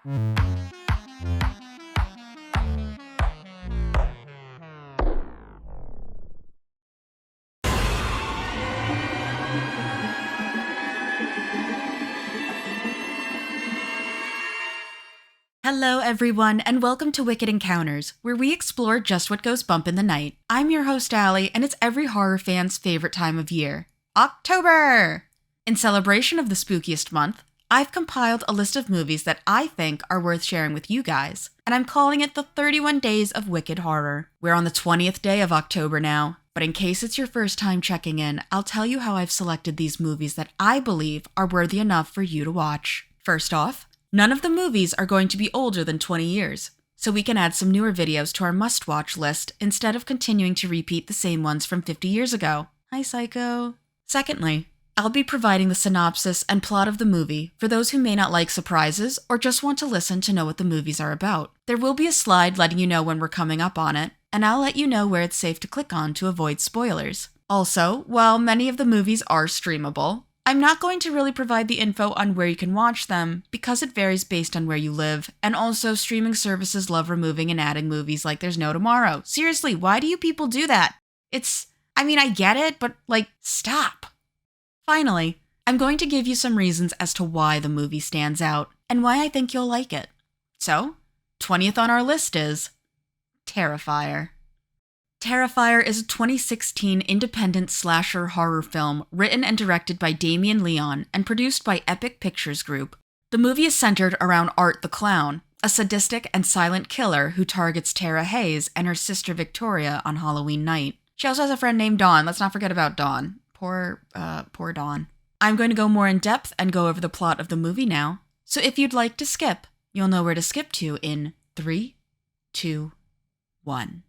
Hello, everyone, and welcome to Wicked Encounters, where we explore just what goes bump in the night. I'm your host, Allie, and it's every horror fan's favorite time of year, October! In celebration of the spookiest month, I've compiled a list of movies that I think are worth sharing with you guys, and I'm calling it the 31 Days of Wicked Horror. We're on the 20th day of October now, but in case it's your first time checking in, I'll tell you how I've selected these movies that I believe are worthy enough for you to watch. First off, none of the movies are going to be older than 20 years, so we can add some newer videos to our must-watch list instead of continuing to repeat the same ones from 50 years ago. Hi, Psycho. Secondly, I'll be providing the synopsis and plot of the movie for those who may not like surprises or just want to listen to know what the movies are about. There will be a slide letting you know when we're coming up on it, and I'll let you know where it's safe to click on to avoid spoilers. Also, while many of the movies are streamable, I'm not going to really provide the info on where you can watch them because it varies based on where you live, and also streaming services love removing and adding movies like there's no tomorrow. Seriously, why do you people do that? I get it, but stop. Finally, I'm going to give you some reasons as to why the movie stands out and why I think you'll like it. So, 20th on our list is Terrifier. Terrifier is a 2016 independent slasher horror film written and directed by Damien Leon and produced by Epic Pictures Group. The movie is centered around Art the Clown, a sadistic and silent killer who targets Tara Hayes and her sister Victoria on Halloween night. She also has a friend named Dawn. Let's not forget about Dawn. Poor Dawn. I'm going to go more in depth and go over the plot of the movie now. So if you'd like to skip, you'll know where to skip to in 3, 2, 1.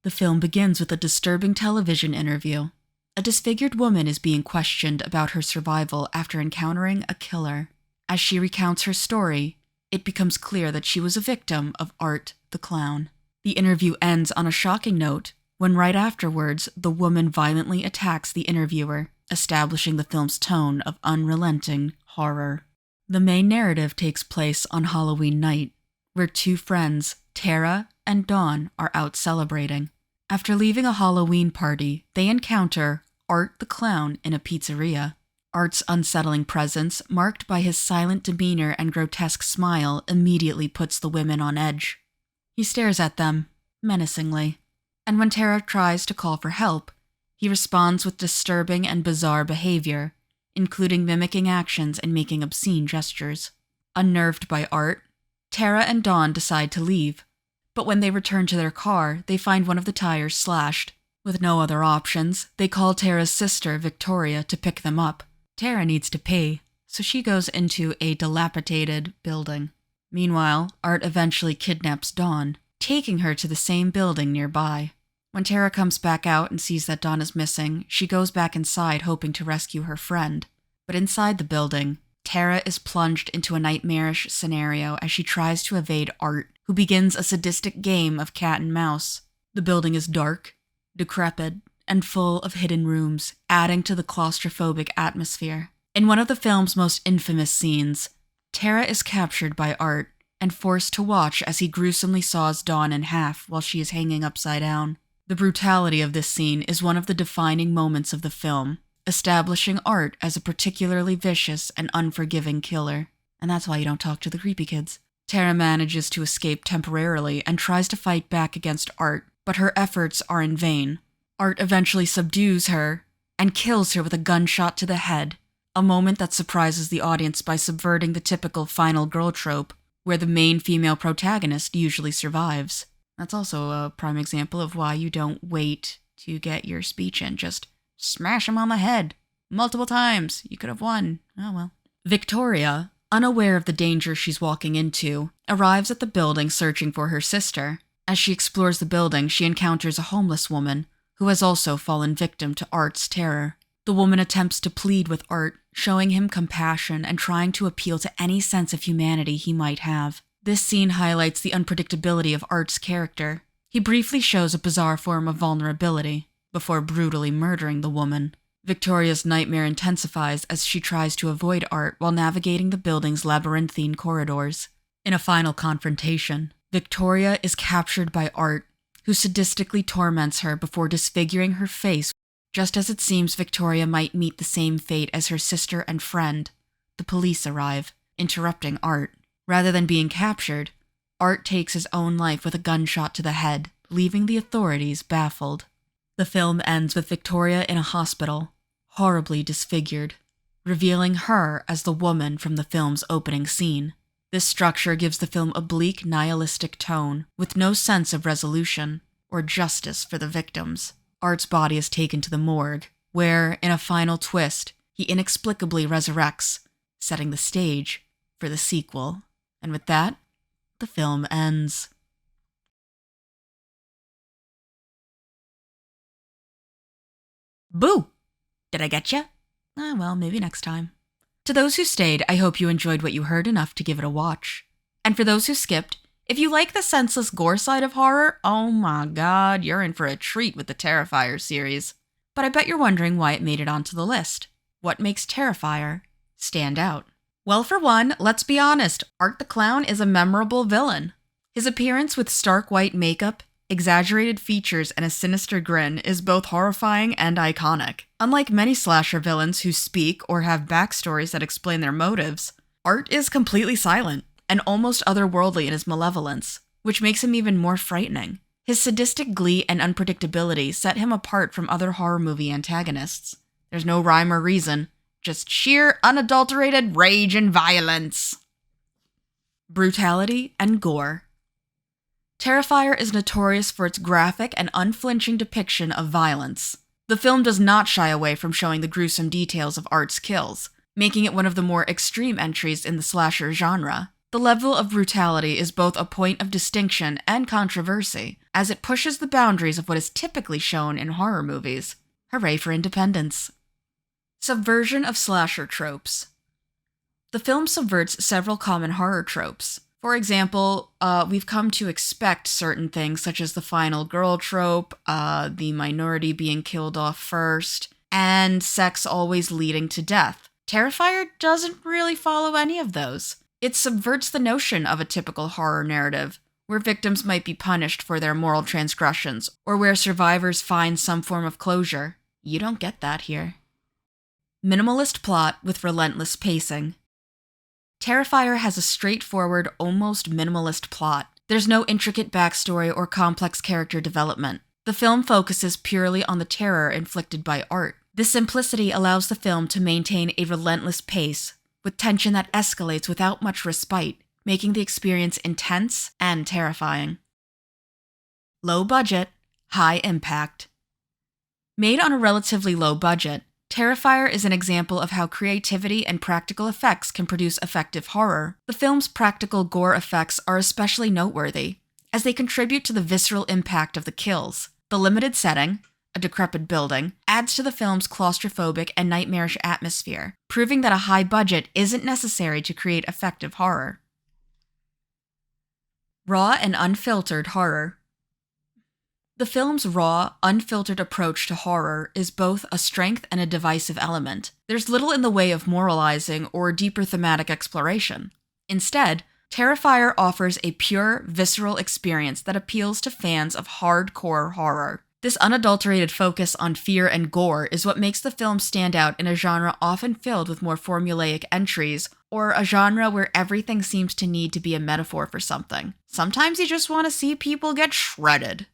The film begins with a disturbing television interview. A disfigured woman is being questioned about her survival after encountering a killer. As she recounts her story, it becomes clear that she was a victim of Art the Clown. The interview ends on a shocking note when right afterwards, the woman violently attacks the interviewer, establishing the film's tone of unrelenting horror. The main narrative takes place on Halloween night, where two friends, Tara and Dawn, are out celebrating. After leaving a Halloween party, they encounter Art the Clown in a pizzeria. Art's unsettling presence, marked by his silent demeanor and grotesque smile, immediately puts the women on edge. He stares at them, menacingly, and when Tara tries to call for help, he responds with disturbing and bizarre behavior, including mimicking actions and making obscene gestures. Unnerved by Art, Tara and Dawn decide to leave, but when they return to their car, they find one of the tires slashed. With no other options, they call Tara's sister, Victoria, to pick them up. Tara needs to pee, so she goes into a dilapidated building. Meanwhile, Art eventually kidnaps Dawn, taking her to the same building nearby. When Tara comes back out and sees that Dawn is missing, she goes back inside hoping to rescue her friend. But inside the building, Tara is plunged into a nightmarish scenario as she tries to evade Art, who begins a sadistic game of cat and mouse. The building is dark, decrepit, and full of hidden rooms, adding to the claustrophobic atmosphere. In one of the film's most infamous scenes, Tara is captured by Art and forced to watch as he gruesomely saws Dawn in half while she is hanging upside down. The brutality of this scene is one of the defining moments of the film, establishing Art as a particularly vicious and unforgiving killer. And that's why you don't talk to the creepy kids. Tara manages to escape temporarily and tries to fight back against Art, but her efforts are in vain. Art eventually subdues her and kills her with a gunshot to the head, a moment that surprises the audience by subverting the typical final girl trope, where the main female protagonist usually survives. That's also a prime example of why you don't wait to get your speech in. Just smash him on the head. Multiple times. You could have won. Oh well. Victoria, unaware of the danger she's walking into, arrives at the building searching for her sister. As she explores the building, she encounters a homeless woman who has also fallen victim to Art's terror. The woman attempts to plead with Art, showing him compassion and trying to appeal to any sense of humanity he might have. This scene highlights the unpredictability of Art's character. He briefly shows a bizarre form of vulnerability before brutally murdering the woman. Victoria's nightmare intensifies as she tries to avoid Art while navigating the building's labyrinthine corridors. In a final confrontation, Victoria is captured by Art, who sadistically torments her before disfiguring her face. Just as it seems Victoria might meet the same fate as her sister and friend, the police arrive, interrupting Art. Rather than being captured, Art takes his own life with a gunshot to the head, leaving the authorities baffled. The film ends with Victoria in a hospital, horribly disfigured, revealing her as the woman from the film's opening scene. This structure gives the film a bleak, nihilistic tone, with no sense of resolution or justice for the victims. Art's body is taken to the morgue, where, in a final twist, he inexplicably resurrects, setting the stage for the sequel. And with that, the film ends. Boo! Did I get ya? Well, maybe next time. To those who stayed, I hope you enjoyed what you heard enough to give it a watch. And for those who skipped, if you like the senseless gore side of horror, oh my god, you're in for a treat with the Terrifier series. But I bet you're wondering why it made it onto the list. What makes Terrifier stand out? Well, for one, let's be honest, Art the Clown is a memorable villain. His appearance with stark white makeup, exaggerated features, and a sinister grin is both horrifying and iconic. Unlike many slasher villains who speak or have backstories that explain their motives, Art is completely silent and almost otherworldly in his malevolence, which makes him even more frightening. His sadistic glee and unpredictability set him apart from other horror movie antagonists. There's no rhyme or reason, just sheer, unadulterated rage and violence. Brutality and gore. Terrifier is notorious for its graphic and unflinching depiction of violence. The film does not shy away from showing the gruesome details of Art's kills, making it one of the more extreme entries in the slasher genre. The level of brutality is both a point of distinction and controversy, as it pushes the boundaries of what is typically shown in horror movies. Hooray for independence. Subversion of slasher tropes. The film subverts several common horror tropes. For example, we've come to expect certain things such as the final girl trope, the minority being killed off first, and sex always leading to death. Terrifier doesn't really follow any of those. It subverts the notion of a typical horror narrative, where victims might be punished for their moral transgressions, or where survivors find some form of closure. You don't get that here. Minimalist plot with relentless pacing. Terrifier has a straightforward, almost minimalist plot. There's no intricate backstory or complex character development. The film focuses purely on the terror inflicted by Art. This simplicity allows the film to maintain a relentless pace, with tension that escalates without much respite, making the experience intense and terrifying. Low budget, high impact. Made on a relatively low budget, Terrifier is an example of how creativity and practical effects can produce effective horror. The film's practical gore effects are especially noteworthy, as they contribute to the visceral impact of the kills. The limited setting, a decrepit building, adds to the film's claustrophobic and nightmarish atmosphere, proving that a high budget isn't necessary to create effective horror. Raw and unfiltered horror. The film's raw, unfiltered approach to horror is both a strength and a divisive element. There's little in the way of moralizing or deeper thematic exploration. Instead, Terrifier offers a pure, visceral experience that appeals to fans of hardcore horror. This unadulterated focus on fear and gore is what makes the film stand out in a genre often filled with more formulaic entries, or a genre where everything seems to need to be a metaphor for something. Sometimes you just want to see people get shredded.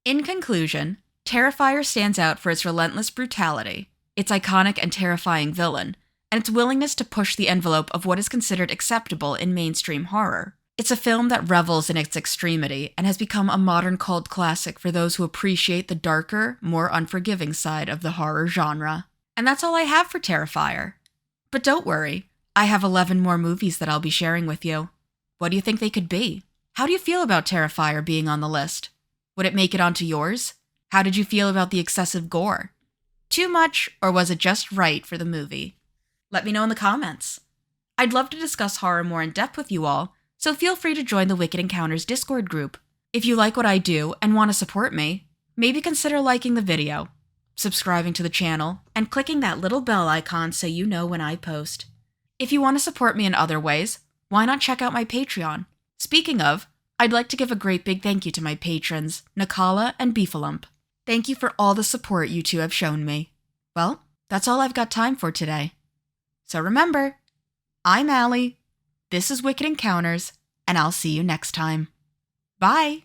In conclusion, Terrifier stands out for its relentless brutality, its iconic and terrifying villain, and its willingness to push the envelope of what is considered acceptable in mainstream horror. It's a film that revels in its extremity and has become a modern cult classic for those who appreciate the darker, more unforgiving side of the horror genre. And that's all I have for Terrifier. But don't worry, I have 11 more movies that I'll be sharing with you. What do you think they could be? How do you feel about Terrifier being on the list? Would it make it onto yours? How did you feel about the excessive gore? Too much, or was it just right for the movie? Let me know in the comments. I'd love to discuss horror more in depth with you all, so feel free to join the Wicked Encounters Discord group. If you like what I do and want to support me, maybe consider liking the video. subscribing to the channel, and clicking that little bell icon so you know when I post. If you want to support me in other ways, why not check out my Patreon? Speaking of, I'd like to give a great big thank you to my patrons, Nakala and Beefalump. Thank you for all the support you two have shown me. Well, that's all I've got time for today. So remember, I'm Allie, this is Wicked Encounters, and I'll see you next time. Bye!